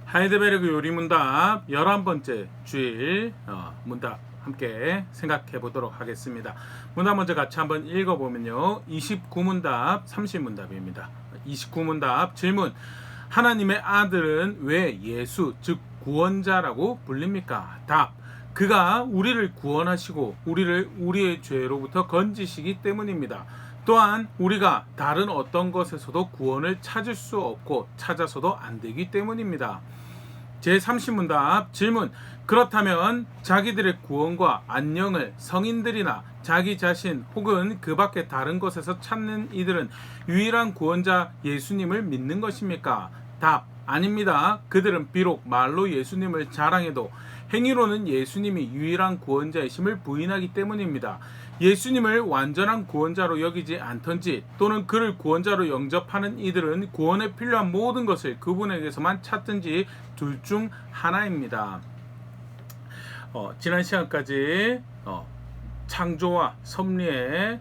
하이델베르그 요리문답 11번째 주일 문답 함께 생각해 보도록 하겠습니다. 문답 먼저 같이 한번 읽어보면요. 29문답 30문답입니다. 29문답 질문: 하나님의 아들은 왜 예수 즉 구원자라고 불립니까? 답: 그가 우리를 구원하시고 우리를 우리의 죄로부터 건지시기 때문입니다. 또한 우리가 다른 어떤 것에서도 구원을 찾을 수 없고 찾아서도 안 되기 때문입니다. 제30문답 질문: 그렇다면 자기들의 구원과 안녕을 성인들이나 자기 자신 혹은 그 밖에 다른 것에서 찾는 이들은 유일한 구원자 예수님을 믿는 것입니까? 답: 아닙니다. 그들은 비록 말로 예수님을 자랑해도 행위로는 예수님이 유일한 구원자이심을 부인하기 때문입니다. 예수님을 완전한 구원자로 여기지 않던지 또는 그를 구원자로 영접하는 이들은 구원에 필요한 모든 것을 그분에게서만 찾든지 둘 중 하나입니다. 지난 시간까지 창조와 섭리에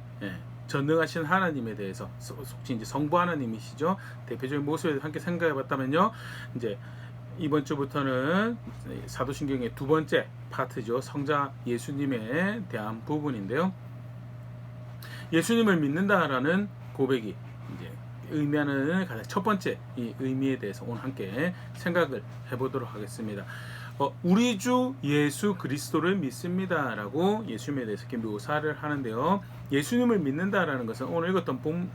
전능하신 하나님에 대해서, 속히 이제 성부 하나님이시죠, 대표적인 모습에 대해서 함께 생각해 봤다면요, 이제 이번 주부터는 사도신경의 두 번째 파트죠. 성자 예수님에 대한 부분인데요. 예수님을 믿는다라는 고백이 이제 의미하는 가장 첫 번째 이 의미에 대해서 오늘 함께 생각을 해보도록 하겠습니다. 우리 주 예수 그리스도를 믿습니다라고 예수님에 대해서 이렇게 묘사를 하는데요. 예수님을 믿는다라는 것은 오늘 읽었던 본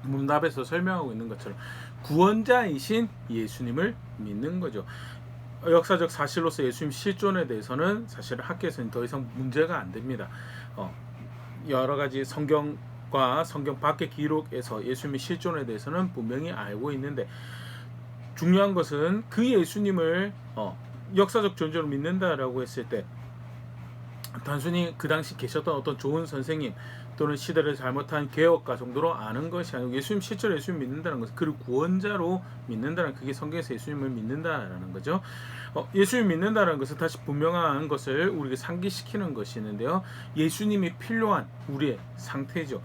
문답에서 설명하고 있는 것처럼 구원자이신 예수님을 믿는 거죠. 역사적 사실로서 예수님 실존에 대해서는 사실 학계에서는 더 이상 문제가 안 됩니다. 여러 가지 성경과 성경 밖의 기록에서 예수님의 실존에 대해서는 분명히 알고 있는데, 중요한 것은 그 예수님을 역사적 존재로 믿는다라고 했을 때 단순히 그 당시 계셨던 어떤 좋은 선생님 또는 시대를 잘못한 개혁가 정도로 아는 것이 아니고 예수님 실제로 예수님 믿는다는 것은 그를 구원자로 믿는다는, 그게 성경에서 예수님을 믿는다라는 거죠. 예수님 믿는다는 것은 다시 분명한 것을 우리에게 상기시키는 것이 있는데요. 예수님이 필요한 우리의 상태죠.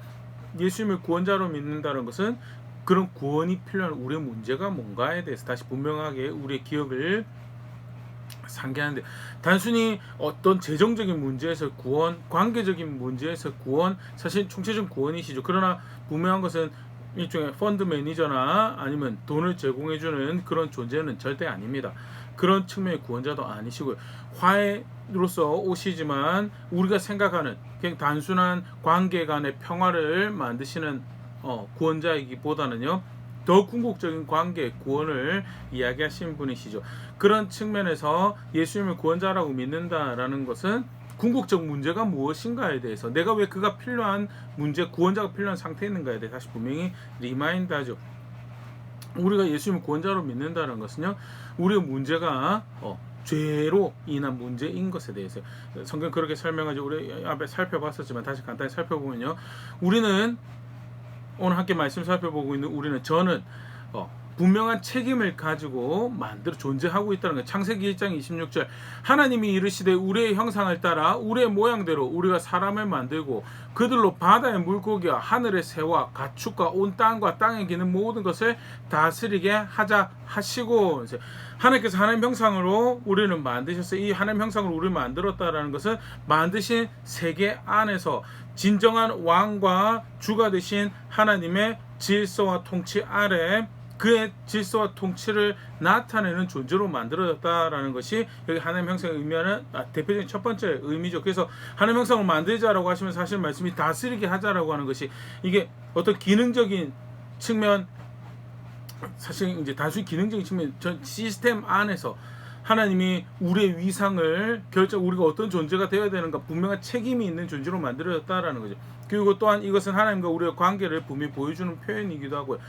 예수님을 구원자로 믿는다는 것은 그런 구원이 필요한 우리의 문제가 뭔가에 대해서 다시 분명하게 우리의 기억을 상기하는데, 단순히 어떤 재정적인 문제에서 구원, 관계적인 문제에서 구원, 사실 총체적 구원이시죠. 그러나 분명한 것은 일종의 펀드 매니저나 아니면 돈을 제공해주는 그런 존재는 절대 아닙니다. 그런 측면의 구원자도 아니시고요. 화해로서 오시지만 우리가 생각하는 그냥 단순한 관계 간의 평화를 만드시는 구원자이기보다는요, 더 궁극적인 관계, 구원을 이야기하신 분이시죠. 그런 측면에서 예수님을 구원자라고 믿는다라는 것은 궁극적 문제가 무엇인가에 대해서, 내가 왜 그가 필요한 문제, 구원자가 필요한 상태에 있는가에 대해 다시 분명히 리마인드하죠. 우리가 예수님을 구원자로 믿는다는 것은요, 우리의 문제가 죄로 인한 문제인 것에 대해서 성경 그렇게 설명하죠. 우리 앞에 살펴봤었지만 다시 간단히 살펴보면요, 우리는 오늘 함께 말씀 살펴보고 있는 저는 분명한 책임을 가지고 존재하고 있다는 거예요. 창세기 1장 26절 하나님이 이르시되 우리의 형상을 따라 우리의 모양대로 우리가 사람을 만들고 그들로 바다의 물고기와 하늘의 새와 가축과 온 땅과 땅에 기는 모든 것을 다스리게 하자 하시고, 하나님께서 하나님 형상으로 우리를 만드셨어요. 이 하나님 형상으로 우리를 만들었다라는 것은 만드신 세계 안에서 진정한 왕과 주가 되신 하나님의 질서와 통치 아래 그의 질서와 통치를 나타내는 존재로 만들어졌다라는 것이 여기 하나님 형상을 의미하는 대표적인 첫 번째 의미죠. 그래서 하나님 형상을 만들자라고 하시면 사실 말씀이 다스리게 하자라고 하는 것이, 이게 어떤 기능적인 측면, 사실 이제 단순히 기능적인 측면, 전 시스템 안에서 하나님이 우리의 위상을 우리가 어떤 존재가 되어야 되는가 분명한 책임이 있는 존재로 만들어졌다라는 거죠. 그리고 또한 이것은 하나님과 우리의 관계를 분명히 보여주는 표현이기도 하고요.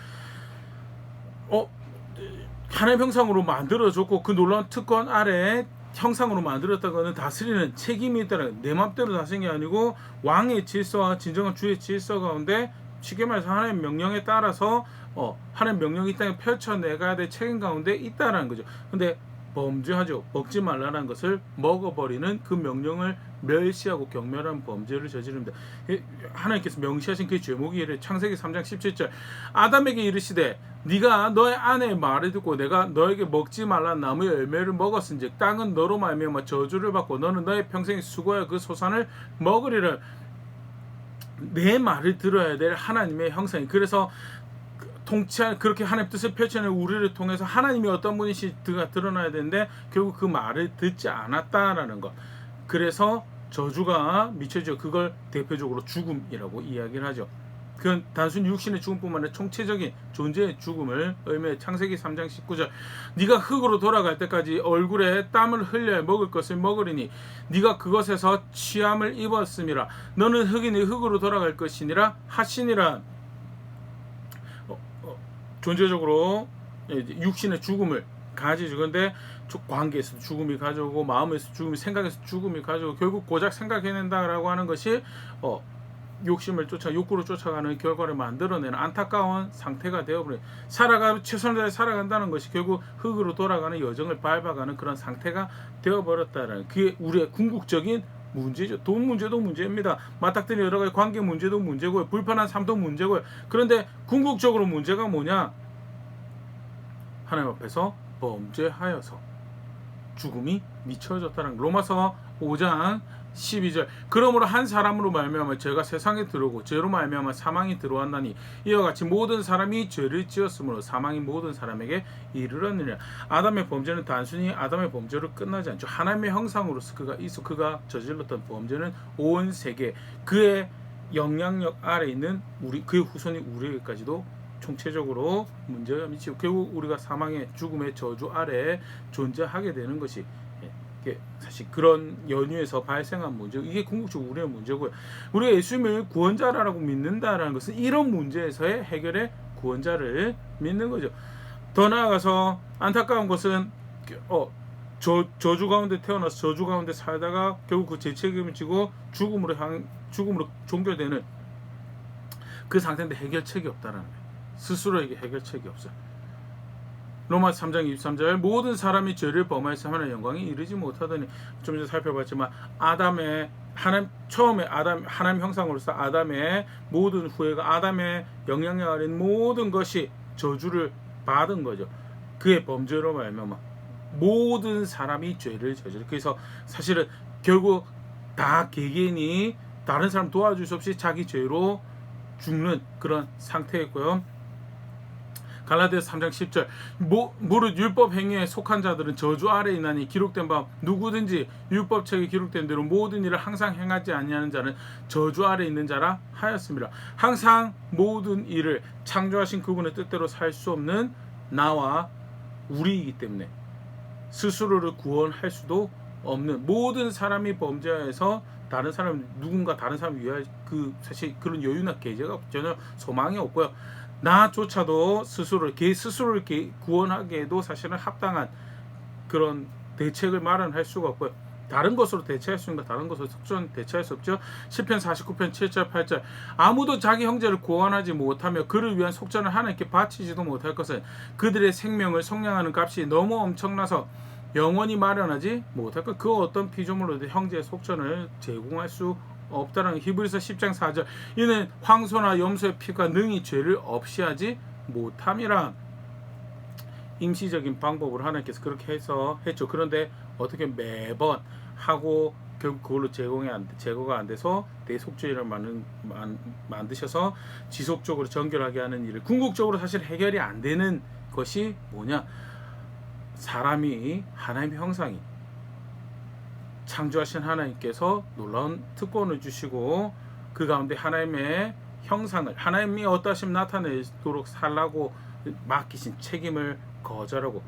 하나님 형상으로 만들어졌고 그 놀라운 특권 아래 형상으로 만들었다고는 다스리는 책임이 있다는, 내 맘대로 다스리는 게 아니고 왕의 질서와 진정한 주의 질서 가운데, 쉽게 말해서 하나님의 명령에 따라서 하나님의 명령이 이 땅에 펼쳐내가야 될 책임 가운데 있다라는 거죠. 근데 범죄하죠. 먹지 말라는 것을 먹어버리는 그 명령을 멸시하고 경멸한 범죄를 저지릅니다. 하나님께서 명시하신 그 제목이 이래. 창세기 3장 17절 아담에게 이르시되 네가 너의 아내의 말을 듣고 내가 너에게 먹지 말라는 나무의 열매를 먹었은즉 땅은 너로 말미암아 저주를 받고 너는 너의 평생에 수고하여 그 소산을 먹으리라. 내 말을 들어야 될 하나님의 형상이. 그래서 통치한 그렇게 하나님 뜻을 펼쳐낸 우리를 통해서 하나님이 어떤 분이시가 드러나야 되는데 결국 그 말을 듣지 않았다라는 것. 그래서 저주가 미쳐져. 그걸 대표적으로 죽음이라고 이야기를 하죠. 그건 단순히 육신의 죽음뿐만 아니라 총체적인 존재의 죽음을 의미해. 창세기 3장 19절 네가 흙으로 돌아갈 때까지 얼굴에 땀을 흘려야 먹을 것을 먹으리니 네가 그것에서 취함을 입었음이라. 너는 흙이니 흙으로 돌아갈 것이니라 하시니라. 존재적으로 육신의 죽음을 가지죠. 그런데 관계에서 죽음이 가져오고 마음에서 죽음이, 생각에서 죽음이 가져오고 결국 고작 생각해낸다라고 하는 것이 욕심을 쫓아 욕구로 쫓아가는 결과를 만들어내는 안타까운 상태가 되어버려요. 최선을 다해 살아간다는 것이 결국 흙으로 돌아가는 여정을 밟아가는 그런 상태가 되어버렸다는, 그게 우리의 궁극적인 문제죠. 돈 문제도 문제입니다. 맞닥뜨린 여러 가지 관계 문제도 문제고요. 불편한 삶도 문제고요. 그런데 궁극적으로 문제가 뭐냐? 하나님 앞에서 범죄하여서 죽음이 미쳐졌다는 로마서 5장 12절 그러므로 한 사람으로 말미암아 죄가 세상에 들어오고 죄로 말미암아 사망이 들어왔나니 이와 같이 모든 사람이 죄를 지었으므로 사망이 모든 사람에게 이르렀느니라. 아담의 범죄는 단순히 아담의 범죄로 끝나지 않죠. 하나님의 형상으로서 그가 저질렀던 범죄는 온 세계, 그의 영향력 아래 있는 그의 후손이 우리에게까지도 총체적으로 문제가 미치고 결국 우리가 사망의 죽음의 저주 아래에 존재하게 되는 것이 사실 그런 연유에서 발생한 문제, 이게 궁극적으로 우리의 문제고요. 우리가 예수님을 구원자라고 믿는다라는 것은 이런 문제에서의 해결의 구원자를 믿는 거죠. 더 나아가서 안타까운 것은 저주 가운데 태어나서 저주 가운데 살다가 결국 그 죄책임을 지고 죽음으로 종결되는 그 상태인데 해결책이 없다라는 거예요. 스스로에게 해결책이 없어요. 로마서 3장 23절 모든 사람이 죄를 범하여서 하나님의 영광에 이르지 못하더니, 좀 전에 살펴봤지만 처음에 하나님 형상으로서 아담의 모든 후예가 아담의 영향력 아래 모든 것이 저주를 받은 거죠. 그의 범죄로 말미암아 모든 사람이 죄를 저질러. 그래서 사실은 결국 다 개개인이 다른 사람 도와줄 수 없이 자기 죄로 죽는 그런 상태였고요. 갈라디아서 3장 10절 무릇 율법 행위에 속한 자들은 저주 아래에 있나니 기록된 바 누구든지 율법책에 기록된 대로 모든 일을 항상 행하지 아니하는 자는 저주 아래에 있는 자라 하였습니다. 항상 모든 일을 창조하신 그분의 뜻대로 살 수 없는 나와 우리이기 때문에 스스로를 구원할 수도 없는 모든 사람이 범죄하여서 다른 사람 위하여 사실 그런 여유나 계제가 전혀 소망이 없고요. 나조차도 스스로를 구원하기에도 사실은 합당한 그런 대책을 마련할 수가 없고요. 다른 것으로 대체할 수 있는 것, 다른 것으로 속전 대체할 수 없죠. 시편 49편 7절 8절 아무도 자기 형제를 구원하지 못하며 그를 위한 속전을 하나님께 바치지도 못할 것은 그들의 생명을 속량하는 값이 너무 엄청나서 영원히 마련하지 못할 것. 그 어떤 피조물로도 형제의 속전을 제공할 수 없다라는 히브리서 10장 4절 이는 황소나 염소의 피가 능히 죄를 없이 하지 못함이라. 임시적인 방법으로 하나님께서 그렇게 했죠. 그런데 어떻게 매번 하고 결국 그걸로 제거가 안 돼서 대속죄를 만드셔서 지속적으로 정결하게 하는 일을, 궁극적으로 사실 해결이 안 되는 것이 뭐냐? 사람이 하나님의 형상이 창조하신 하나님께서 놀라운 특권을 주시고 그 가운데 하나님의 형상을, 하나님이 어떠하시면 나타내도록 살라고 맡기신 책임을 거절하고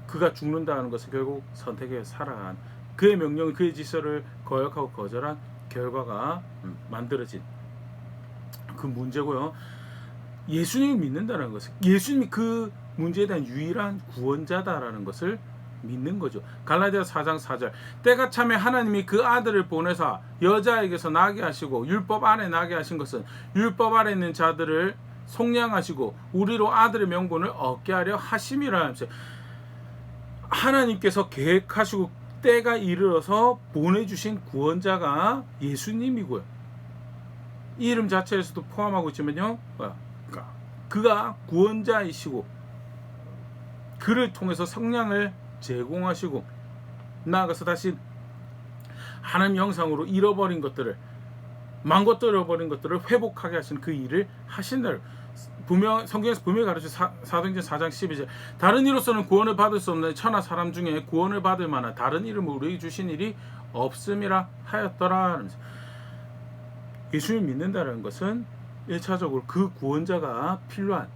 그가 죽는다는 것은 결국 선택에 살아간 그의 명령, 그의 질서를 거역하고 거절한 결과가 만들어진 그 문제고요. 예수님을 믿는다는 것은 예수님이 그 문제에 대한 유일한 구원자다라는 것을 믿는 거죠. 갈라디아서 4장 4절 때가 참에 하나님이 그 아들을 보내사 여자에게서 나게 하시고 율법 안에 나게 하신 것은 율법 아래 있는 자들을 속량하시고 우리로 아들의 명분을 얻게 하려 하심이라 하면서 하나님께서 계획하시고 때가 이르러서 보내주신 구원자가 예수님이고요. 이 이름 자체에서도 포함하고 있지만요, 그가 구원자이시고 그를 통해서 성량을 제공하시고 나아가서 다시 하나님 형상으로 잃어버린 것들을, 망고 잃어버린 것들을 회복하게 하시는 그 일을 하신다. 분명 성경에서 분명히 가르쳐 사도행전 4장 12절 다른 이로서는 구원을 받을 수 없는 천하 사람 중에 구원을 받을 만한 다른 이름을 우리에게 주신 일이 없음이라 하였더라. 예수를 믿는다는 것은 1차적으로 그 구원자가 필요한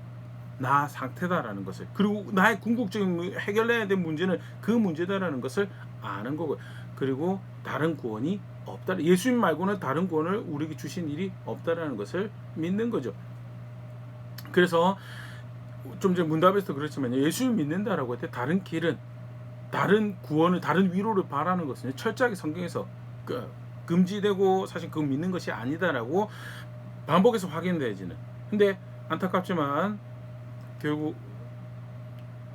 나 상태다라는 것을, 그리고 나의 궁극적인 해결해야 될 문제는 그 문제다라는 것을 아는 거고요. 그리고 다른 구원이 없다. 예수님 말고는 다른 구원을 우리에게 주신 일이 없다라는 것을 믿는 거죠. 그래서 좀 전에 문답에서도 그렇지만 예수를 믿는다라고 할 때 다른 길은, 다른 구원을, 다른 위로를 바라는 것은 철저하게 성경에서 금지되고 사실 그거 믿는 것이 아니다라고 반복해서 확인되어지는. 근데 안타깝지만 결국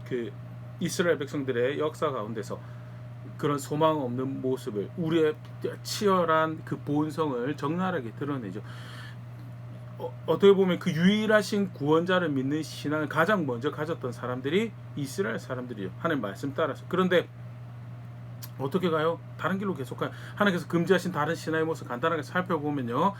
그 이스라엘 백성들의 역사 가운데서 그런 소망 없는 모습을, 우리의 치열한 그 본성을 적나라하게 드러내죠. 어떻게 보면 그 유일하신 구원자를 믿는 신앙을 가장 먼저 가졌던 사람들이 이스라엘 사람들이요, 하나님 말씀 따라서. 그런데 어떻게 가요? 다른 길로 계속 가요. 하나님께서 금지하신 다른 신앙의 모습 간단하게 살펴보면요,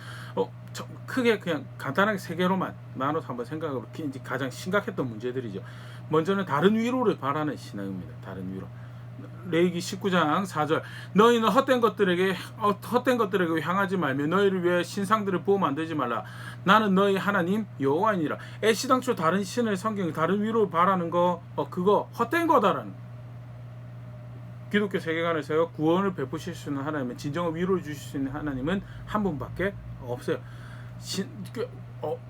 크게 그냥 간단하게 세 개로만 나눠서 한번 생각해보면 이제 가장 심각했던 문제들이죠. 먼저는 다른 위로를 바라는 신앙입니다. 다른 위로. 레위기 19장 4절 너희는 헛된 것들에게 향하지 말며 너희를 위해 신상들을 부어 만들지 말라. 나는 너희 하나님 여호와이니라. 애시당초 다른 신을 섬기는, 다른 위로를 바라는 거, 그거 헛된 거다라는. 기독교 세계관에서요, 구원을 베푸실 수 있는 하나님은, 진정한 위로를 주실 수 있는 하나님은 한 분밖에 없어요.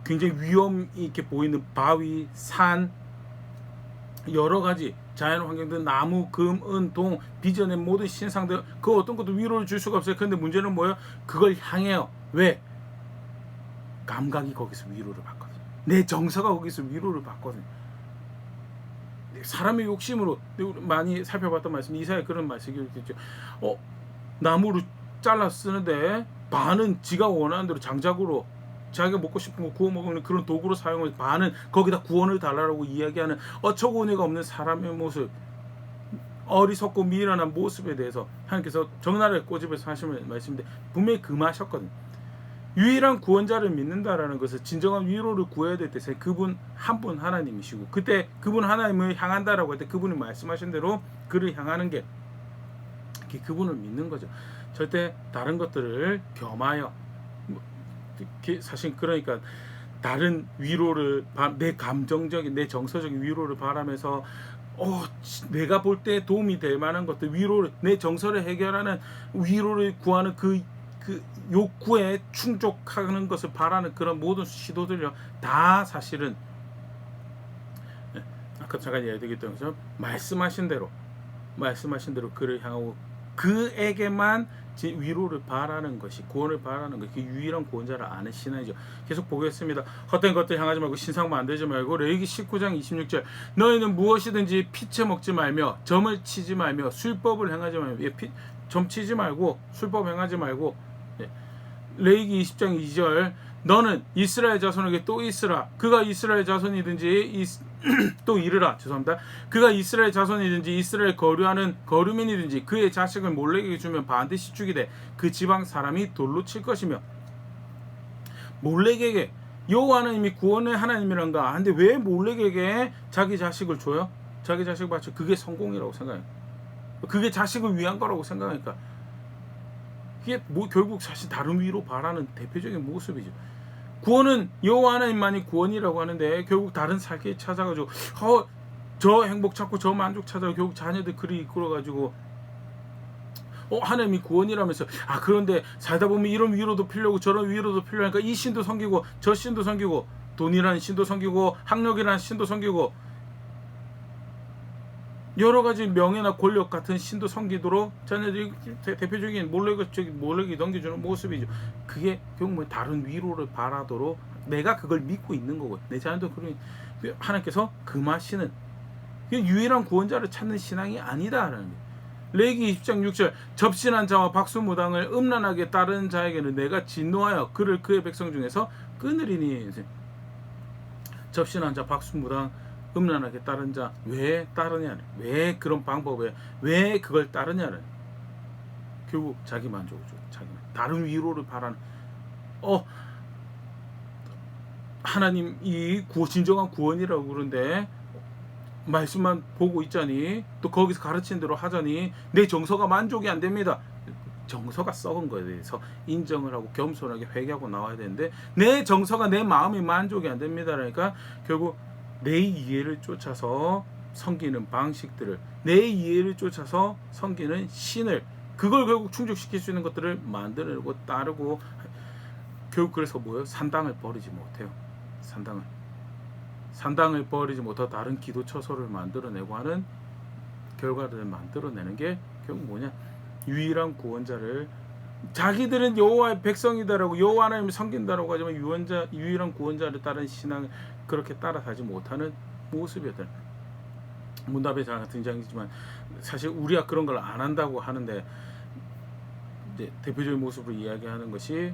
굉장히 위험 있게 보이는 바위, 산, 여러 가지 자연 환경들, 나무, 금, 은, 동, 빚어낸 모든 신상들, 그 어떤 것도 위로를 줄 수가 없어요. 그런데 문제는 뭐예요? 그걸 향해요. 왜? 감각이 거기서 위로를 받거든요. 내 정서가 거기서 위로를 받거든요. 사람의 욕심으로 많이 살펴봤던 말씀, 이사야 그런 말씀이 있죠. 나무를 잘라 쓰는데 반은 지가 원하는 대로 장작으로 자기가 먹고 싶은 거 구워 먹는 그런 도구로 사용해서 반은 거기다 구원을 달라고 이야기하는 어처구니가 없는 사람의 모습, 어리석고 미련한 모습에 대해서 하나님께서 적나라하게 꼬집어서 하시는 말씀인데 분명히 금하셨거든요. 유일한 구원자를 믿는다라는 것은 진정한 위로를 구해야 될 때 그분 한 분 하나님이시고, 그때 그분 하나님을 향한다라고 할 때 그분이 말씀하신 대로 그를 향하는 게 그분을 믿는 거죠. 절대 다른 것들을 겸하여, 사실 그러니까 다른 위로를, 내 감정적인, 내 정서적인 위로를 바라면서 내가 볼 때 도움이 될 만한 것들, 위로를, 내 정서를 해결하는 위로를 구하는 그 욕구에 충족하는 것을 바라는 그런 모든 시도들요, 다 사실은 아까 잠깐 얘기했던 것처럼 말씀하신 대로 그를 향하고 그에게만 위로를 바라는 것이, 구원을 바라는 것이 유일한 구원자를 아는 신앙이죠. 계속 보겠습니다. 헛된 것들 향하지 말고 신상 만들지 말고. 레위기 19장 26절 너희는 무엇이든지 피채 먹지 말며 점을 치지 말며 술법을 행하지 말며, 점 치지 말고 술법 행하지 말고. 레위기 20장 2절 너는 이스라엘 자손에게 또 있으라. 그가 이스라엘 자손이든지 또 이르라. 죄송합니다. 그가 이스라엘 자손이든지 이스라엘 거류하는 거류민이든지 그의 자식을 몰렉에게 주면 반드시 죽이되 그 지방 사람이 돌로 칠 것이며. 몰렉에게, 여호와 하나님이 구원의 하나님이란가. 근데 왜 몰렉에게 자기 자식을 줘요? 자기 자식을 바쳐. 그게 성공이라고 생각해요. 그게 자식을 위한 거라고 생각하니까. 이게 결국 사실 다른 위로 바라는 대표적인 모습이죠. 구원은 여호와 하나님만이 구원이라고 하는데 결국 다른 살길 찾아가지고 저 행복 찾고 저 만족 찾아가 결국 자녀들 그리 이끌어가지고 하나님이 구원이라면서, 그런데 살다 보면 이런 위로도 필요하고 저런 위로도 필요하니까 이 신도 섬기고 저 신도 섬기고, 돈이라는 신도 섬기고 학력이라는 신도 섬기고 여러 가지 명예나 권력 같은 신도 섬기도록 자녀들이, 대표적인 몰렉이 넘겨주는 모습이죠. 그게 결국 다른 위로를 바라도록 내가 그걸 믿고 있는 거고, 내 자녀도 그런 하나님께서 금하시는, 유일한 구원자를 찾는 신앙이 아니다라는 거예요. 레위기 20장 6절 접신한 자와 박수무당을 음란하게 따르는 자에게는 내가 진노하여 그를 그의 백성 중에서 끊으리니. 접신한 자, 박수무당, 음란하게 따른 자 왜 따르냐, 왜 그런 방법에 왜 그걸 따르냐는 결국 자기 만족이죠. 다른 위로를 바라는. 하나님 이 진정한 구원이라고 그러는데 말씀만 보고 있자니, 또 거기서 가르친 대로 하자니 내 정서가 만족이 안 됩니다. 정서가 썩은 거에 대해서 인정을 하고 겸손하게 회개하고 나와야 되는데 내 정서가, 내 마음이 만족이 안 됩니다. 그러니까 결국 내 이해를 쫓아서 섬기는 방식들을, 내 이해를 쫓아서 섬기는 신을, 그걸 결국 충족시킬 수 있는 것들을 만들고 따르고, 결국 그래서 뭐예요? 산당을 버리지 못해요. 산당을 버리지 못하고 다른 기도 처소를 만들어내고 하는 결과를 만들어내는 게 결국 뭐냐? 유일한 구원자를, 자기들은 여호와의 백성이다라고 여호와 하나님을 섬긴다라고 하지만 유일한 구원자를 따른 신앙을 그렇게 따라 살지 못하는 모습이었다. 문답에 잘 등장이지만 사실 우리가 그런 걸 안 한다고 하는데, 이제 대표적인 모습으로 이야기하는 것이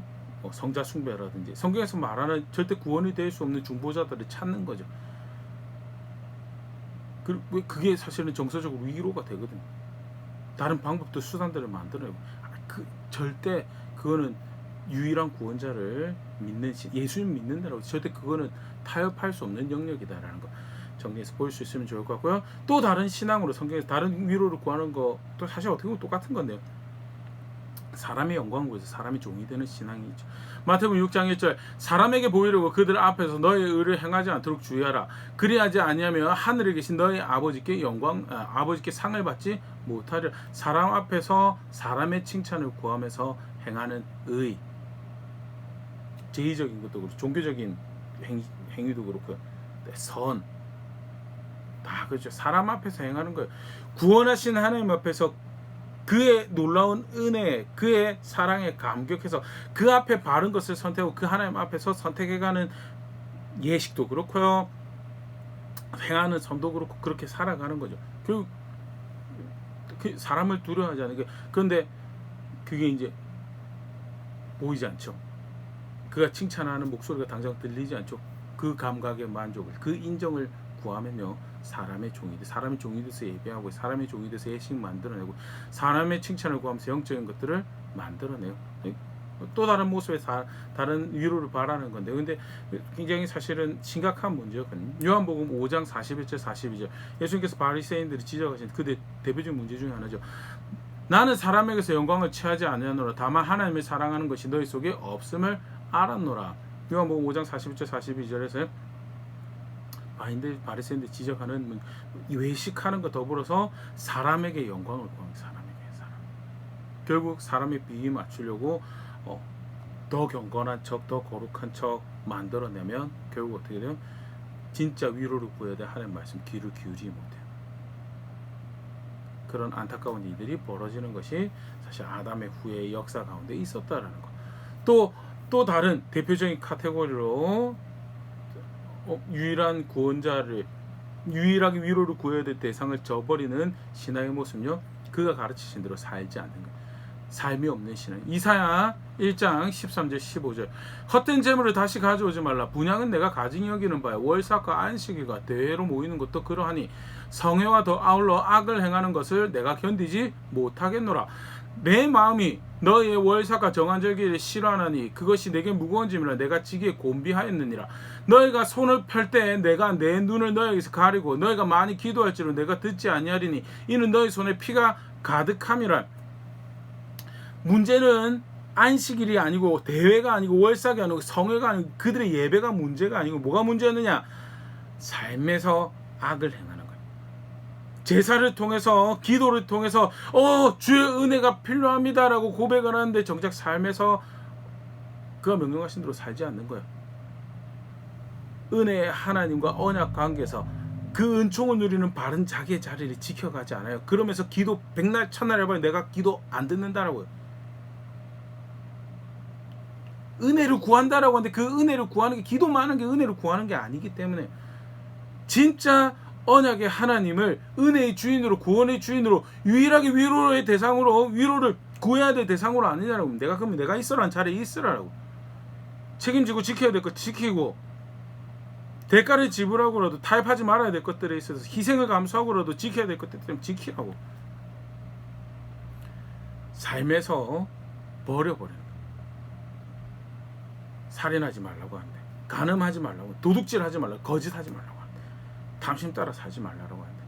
성자 숭배라든지 성경에서 말하는 절대 구원이 될 수 없는 중보자들을 찾는 거죠. 그게 사실은 정서적으로 위로가 되거든요. 다른 방법도 수단들을 만들어요. 절대 그거는 유일한 구원자를 믿는, 예수님 믿는다라고 절대 그거는 타협할 수 없는 영역이다라는 거 정리해서 볼 수 있으면 좋을 것 같고요. 또 다른 신앙으로 성경에서 다른 위로를 구하는 것도 사실 어떻게 보면 똑같은 건데요. 사람의 영광을 위해서 사람이 종이 되는 신앙이 있죠. 마태복음 6장 1절 사람에게 보이려고 그들 앞에서 너의 의를 행하지 않도록 주의하라. 그리하지 아니하면 하늘에 계신 너의 아버지께 아버지께 상을 받지 못하리라. 사람 앞에서 사람의 칭찬을 구하면서 행하는 의, 제의적인 것도 그렇고 종교적인 행위도 그렇고요. 선, 다 그렇죠. 사람 앞에서 행하는 거예요. 구원하신 하나님 앞에서 그의 놀라운 은혜, 그의 사랑에 감격해서 그 앞에 바른 것을 선택하고 그 하나님 앞에서 선택해가는 예식도 그렇고요, 행하는 선도 그렇고, 그렇게 살아가는 거죠. 결국 사람을 두려워하지 않는 게, 그런데 그게 이제 보이지 않죠. 그가 칭찬하는 목소리가 당장 들리지 않죠. 그 감각의 만족을, 그 인정을 구하면요, 사람의 종이 돼서 예배하고, 사람의 종이 돼서 예식 만들어내고, 사람의 칭찬을 구하면서 영적인 것들을 만들어내요. 또 다른 모습의 다른 위로를 바라는 건데, 근데 굉장히 사실은 심각한 문제거든요. 요한복음 5장 41절 42절 예수님께서 바리새인들이 지적하신 그 대표적인 문제 중에 하나죠. 나는 사람에게서 영광을 취하지 아니하노라. 다만 하나님을 사랑하는 것이 너희 속에 없음을 알았노라. 요한복음 5장 41절 42절에서 바리새인들 지적하는 외식하는 것 더불어서 사람에게 영광을 구하는, 사람. 결국 사람의 비위 맞추려고 더 경건한 척, 더 거룩한 척 만들어내면 결국 어떻게 돼요? 진짜 위로를 구해야 될 하나님 말씀 귀를 기울이지 못해요. 그런 안타까운 일들이 벌어지는 것이 사실 아담의 후의 역사 가운데 있었다라는 거. 또 다른 대표적인 카테고리로 유일한 구원자를, 유일하게 위로를 구해야 될 대상을 저버리는 신앙의 모습요, 그가 가르치신 대로 살지 않는 것, 삶이 없는 신앙. 이사야 1장 13절 15절 헛된 재물을 다시 가져오지 말라. 분향은 내가 가증히 여기는 바야. 월삭과 안식일과 대회로 모이는 것도 그러하니 성회와 더 아울러 악을 행하는 것을 내가 견디지 못하겠노라. 내 마음이 너의 월삭과 정한절기를 싫어하나니 그것이 내게 무거운 짐이라. 내가 지기에 곤비하였느니라. 너희가 손을 펼 때 내가 내 눈을 너희에게서 가리고 너희가 많이 기도할지로 내가 듣지 아니하리니 이는 너희 손에 피가 가득함이라. 문제는 안식일이 아니고 대회가 아니고 월삭이 아니고 성회가 아니고 그들의 예배가 문제가 아니고 뭐가 문제였느냐? 삶에서 악을 행하는 거예요. 제사를 통해서, 기도를 통해서 주의 은혜가 필요합니다라고 고백을 하는데 정작 삶에서 그가 명령하신 대로 살지 않는 거예요. 은혜의 하나님과 언약 관계에서 그 은총을 누리는 바른 자기의 자리를 지켜가지 않아요. 그러면서 기도 백날 천날 해봐야 내가 기도 안 듣는다라고요. 은혜를 구한다라고 하는데 그 은혜를 구하는 게, 기도만 하는 게 은혜를 구하는 게 아니기 때문에 진짜 언약의 하나님을 은혜의 주인으로, 구원의 주인으로, 유일하게 위로의 대상으로, 위로를 구해야 될 대상으로 아니냐라고. 내가 그러면 내가 있으라는 자리에 있으라고. 책임지고 지켜야 될 것 지키고, 대가를 지불하고라도 타협하지 말아야 될 것들에 있어서 희생을 감수하고라도 지켜야 될 것들 때문에 지키라고. 삶에서 버려버리는 거야. 살인하지 말라고 하는데, 간음하지 말라고, 도둑질하지 말라고, 거짓하지 말라고 하는데, 탐심 따라 살지 말라고 하는데,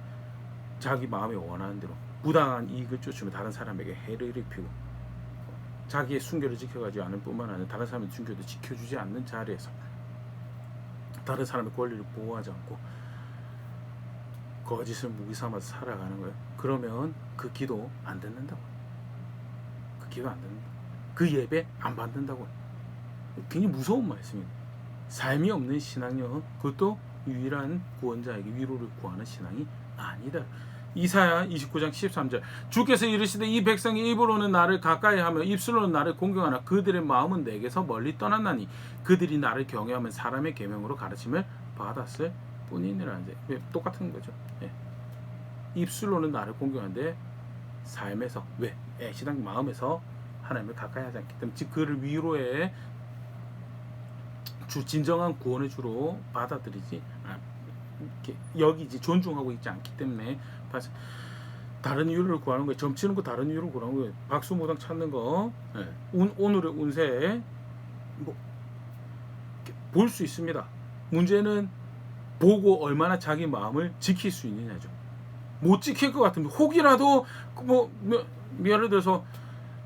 자기 마음에 원하는 대로 부당한 이익을 쫓으며 다른 사람에게 해를 입히고, 자기의 순결을 지켜가지 않을 뿐만 아니라 다른 사람의 순결도 지켜주지 않는 자리에서 다른 사람의 권리를 보호하지 않고 거짓을 무기 삼아서 살아가는 거예요. 그러면 그 기도 안 듣는다고. 그 기도 안 듣는다. 그 예배 안 받는다고. 굉장히 무서운 말씀입니다. 삶이 없는 신앙요, 그것도 유일한 구원자에게 위로를 구하는 신앙이 아니다. 이사야 29장 13절, 주께서 이르시되 이 백성이 입으로는 나를 가까이하며 입술로는 나를 공경하나 그들의 마음은 내게서 멀리 떠났나니 그들이 나를 경외하면 사람의 계명으로 가르침을 받았을 뿐이니라. 이제 똑같은 거죠. 예. 입술로는 나를 공경하는데 삶에서, 왜? 신앙 마음에서 하나님을 가까이 하지 않기 때문에, 즉 그를 위로의 진정한 구원의 주로 받아들이지, 여기지, 존중하고 있지 않기 때문에 다른 이유를 구하는 거예요. 점치는 거 다른 이유를 구하는 거예요. 박수무당 찾는 거, 오늘의 운세 뭐 볼 수 있습니다. 문제는 보고 얼마나 자기 마음을 지킬 수 있느냐죠. 못 지킬 것 같으면 혹이라도 뭐 예를 들어서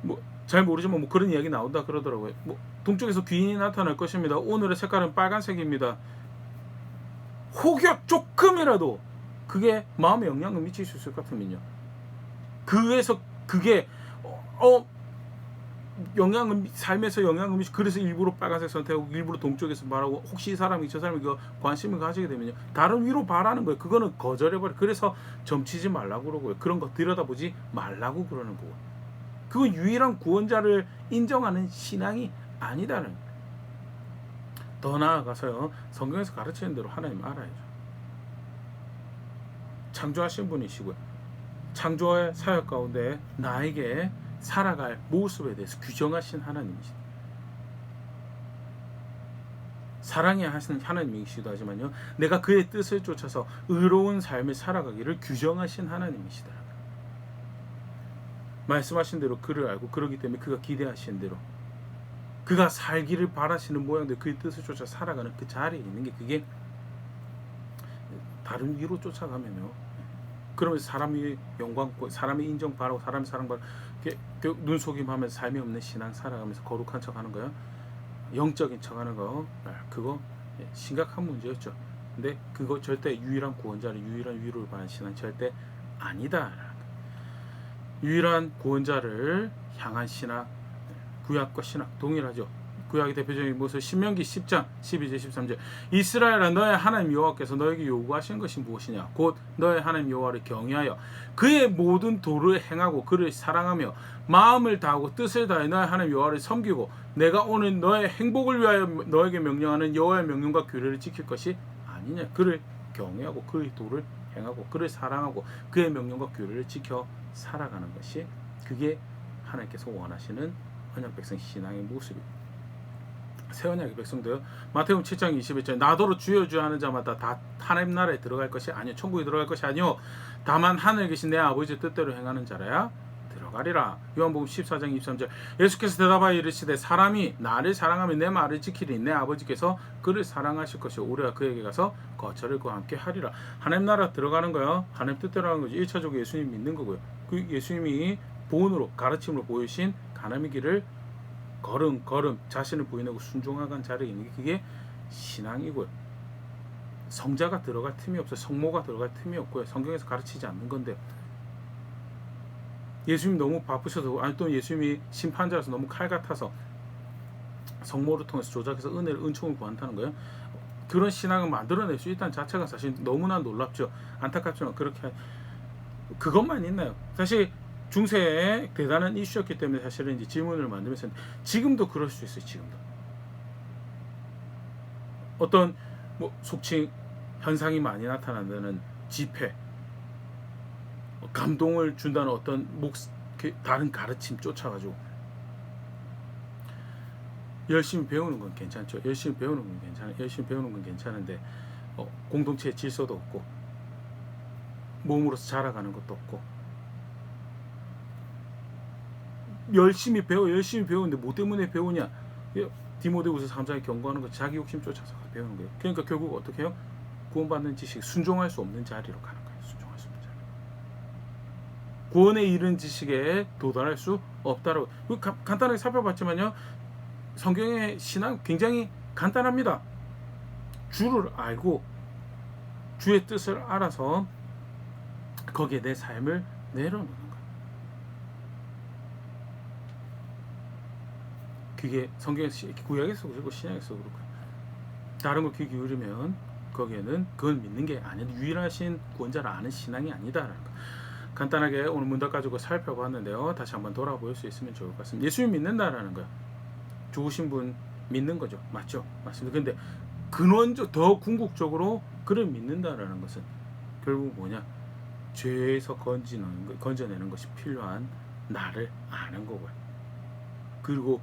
뭐 잘 모르지만 뭐 그런 이야기 나온다 그러더라고요. 뭐 동쪽에서 귀인이 나타날 것입니다. 오늘의 색깔은 빨간색입니다. 혹여 조금이라도 그게 마음에 영향을 미칠 수 있을 것 같으면요, 그에서 그게 영향을, 삶에서 영향을 미치고, 그래서 일부러 빨간색 선택하고 일부러 동쪽에서 말하고, 혹시 이 사람이 저 사람이 그 관심을 가지게 되면요, 다른 위로 바라는 거예요. 그거는 거절해버려. 그래서 점치지 말라고 그러고요. 그런 거 들여다보지 말라고 그러는 거고. 그건 유일한 구원자를 인정하는 신앙이 아니다는 거예요. 더 나아가서요, 성경에서 가르치는 대로 하나님 알아야죠. 창조하신 분이시고요, 창조의 사역 가운데 나에게 살아갈 모습에 대해서 규정하신 하나님이시다. 사랑의 하시는 하나님이시기도 하지만요, 내가 그의 뜻을 쫓아서 의로운 삶을 살아가기를 규정하신 하나님이시다. 말씀하신 대로 그를 알고, 그러기 때문에 그가 기대하신 대로 그가 살기를 바라시는 모양대로 그의 뜻을 쫓아 살아가는 그 자리에 있는 게, 그게 다른 위로 쫓아가면요, 그러면 사람이 영광, 사람이 인정바라고, 사람이 사랑바라고, 눈속임하면서 삶이 없는 신앙 살아가면서 거룩한 척하는 거야, 영적인 척하는 거, 그거 심각한 문제였죠. 근데 그거 절대 유일한 구원자를, 유일한 위로를 받는 신앙 절대 아니다. 유일한 구원자를 향한 신학, 구약과 신학 동일하죠. 구약의 대표적인 모습, 신명기 10장 12절 13절, 이스라엘아 너의 하나님 여호와께서 너에게 요구하신 것이 무엇이냐, 곧 너의 하나님 여호와를 경외하여 그의 모든 도를 행하고 그를 사랑하며 마음을 다하고 뜻을 다해 너의 하나님 여호와를 섬기고 내가 오늘 너의 행복을 위하여 너에게 명령하는 여호와의 명령과 규례를 지킬 것이 아니냐. 그를 경외하고 그의 도를 행하고 그를 사랑하고 그의 명령과 규례를 지켜 살아가는 것이, 그게 하나님께서 원하시는 언약 백성 신앙의 모습입니다. 새 언약의 백성도요, 마태복음 7장 21절, 나더러 주여 주여 하는 자마다 다 하나님 나라에 들어갈 것이 아니요, 천국에 들어갈 것이 아니요, 다만 하늘에 계신 내 아버지의 뜻대로 행하는 자라야 들어가리라. 요한복음 14장 23절, 예수께서 대답하여 이르시되 사람이 나를 사랑하면 내 말을 지키리니 내 아버지께서 그를 사랑하실 것이요 우리가 그에게 가서 거처를 그와 함께 하리라. 하나님 나라 들어가는 거요, 하나님 뜻대로 하는 거죠. 1차적으로 예수님 믿는 거고요. 그 예수님이 본으로 가르침으로 보여주신 가나미 길을 걸음 자신을 부인하고 순종하는 자리에 있는 게, 그게 신앙이고요. 성자가 들어갈 틈이 없어요. 성모가 들어갈 틈이 없고요. 성경에서 가르치지 않는 건데요. 예수님이 너무 바쁘셔서, 아니 또 예수님이 심판자라서 너무 칼 같아서 성모를 통해서 조작해서 은총을 구한다는 거예요. 그런 신앙을 만들어낼 수 있다는 자체가 사실 너무나 놀랍죠. 안타깝지만 그렇게, 그것만 있나요? 사실 중세에 대단한 이슈였기 때문에 사실은 이제 질문을 만들면서, 지금도 그럴 수 있어요. 지금도 어떤 뭐 속칭 현상이 많이 나타난다는 집회, 감동을 준다는 어떤 다른 가르침 쫓아가지고 열심히 배우는 건 괜찮죠. 열심히 배우는 건 열심히 배우는 건 괜찮은데 공동체의 질서도 없고 몸으로서 자라가는 것도 없고 열심히 배우는데 뭐 때문에 배우냐? 디모데후서 3장에 경고하는 거 자기 욕심 쫓아서 배우는 거예요. 그러니까 결국 어떻게 해요? 구원받는 지식, 순종할 수 없는 자리로 가는 거예요. 순종할 수 없는 자리. 구원에 이른 지식에 도달할 수 없다라고. 간단하게 살펴봤지만요. 성경의 신앙 굉장히 간단합니다. 주를 알고 주의 뜻을 알아서 거기에 내 삶을 내려놓는 거예요. 그게 성경에서 구약에서 그렇고 신약에서 그렇고 다른 거 귀 기울이면 거기에는 그걸 믿는 게 아니라 유일하신 구원자를 아는 신앙이 아니다라는 거. 간단하게 오늘 문답 가지고 살펴봤는데요. 다시 한번 돌아볼 수 있으면 좋을 것 같습니다. 예수님 믿는다라는 거예요. 좋으신 분 믿는 거죠. 맞죠? 맞습니다. 근데 근원적 더 궁극적으로 그를 믿는다라는 것은 결국 뭐냐? 죄에서 건져내는 것이 필요한 나를 아는 거고요. 그리고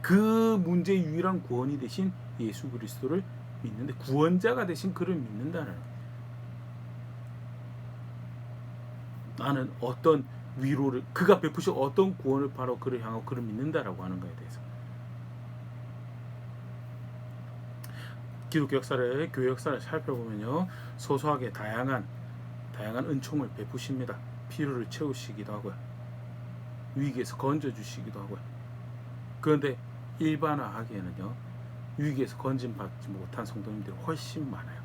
그 문제의 유일한 구원이 되신 예수 그리스도를 믿는데 구원자가 되신 그를 믿는다는 거예요. 나는 어떤 위로를 그가 베푸신 어떤 구원을 바로 그를 향하고 그를 믿는다라고 하는 것에 대해서 기독교 역사를 교회 역사를 살펴보면요 소소하게 다양한 은총을 베푸십니다. 필요를 채우시기도 하고요. 위기에서 건져주시기도 하고요. 그런데 일반화하기에는요 위기에서 건짐받지 못한 성도님들이 훨씬 많아요.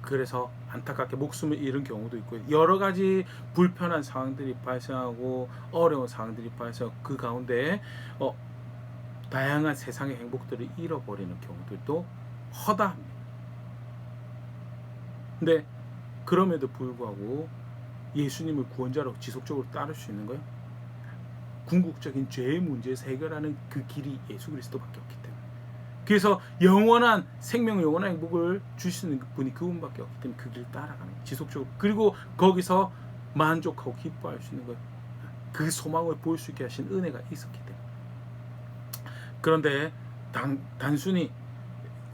그래서 안타깝게 목숨을 잃은 경우도 있고 여러 가지 불편한 상황들이 발생하고 어려운 상황들이 발생하고 그 가운데 다양한 세상의 행복들을 잃어버리는 경우들도 허다합니다. 근데 그럼에도 불구하고 예수님을 구원자로 지속적으로 따를 수 있는 거예요. 궁극적인 죄의 문제에서 해결하는 그 길이 예수 그리스도밖에 없기 때문에 그래서 영원한 생명 영원한 행복을 줄 수 있는 분이 그분밖에 없기 때문에 그 길을 따라가는 거예요. 지속적으로 그리고 거기서 만족하고 기뻐할 수 있는 거예요. 그 소망을 볼 수 있게 하신 은혜가 있었기 때문에 그런데 단순히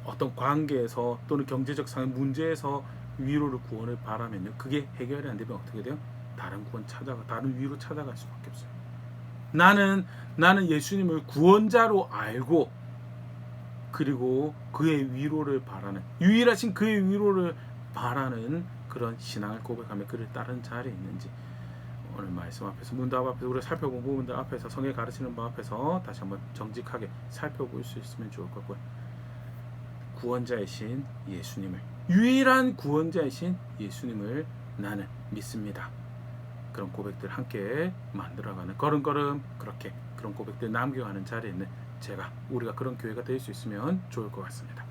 어떤 관계에서 또는 경제적 상의 문제에서 위로를 구원을 바라면요 그게 해결이 안 되면 어떻게 돼요? 다른 구원 다른 위로 찾아갈 수밖에 없어요. 나는 예수님을 구원자로 알고 그리고 그의 위로를 바라는 유일하신 그의 위로를 바라는 그런 신앙을 고백하며 그를 따르는 자리에 있는지 오늘 말씀 앞에서 문답 앞에서 우리가 살펴본 부분들 앞에서 성경이 가르치는 바 앞에서 다시 한번 정직하게 살펴볼 수 있으면 좋을 것 같고요. 구원자이신 예수님을 유일한 구원자이신 예수님을 나는 믿습니다. 그런 고백들 함께 만들어가는 걸음걸음 그렇게 그런 고백들 남겨가는 자리에 있는 우리가 그런 교회가 될 수 있으면 좋을 것 같습니다.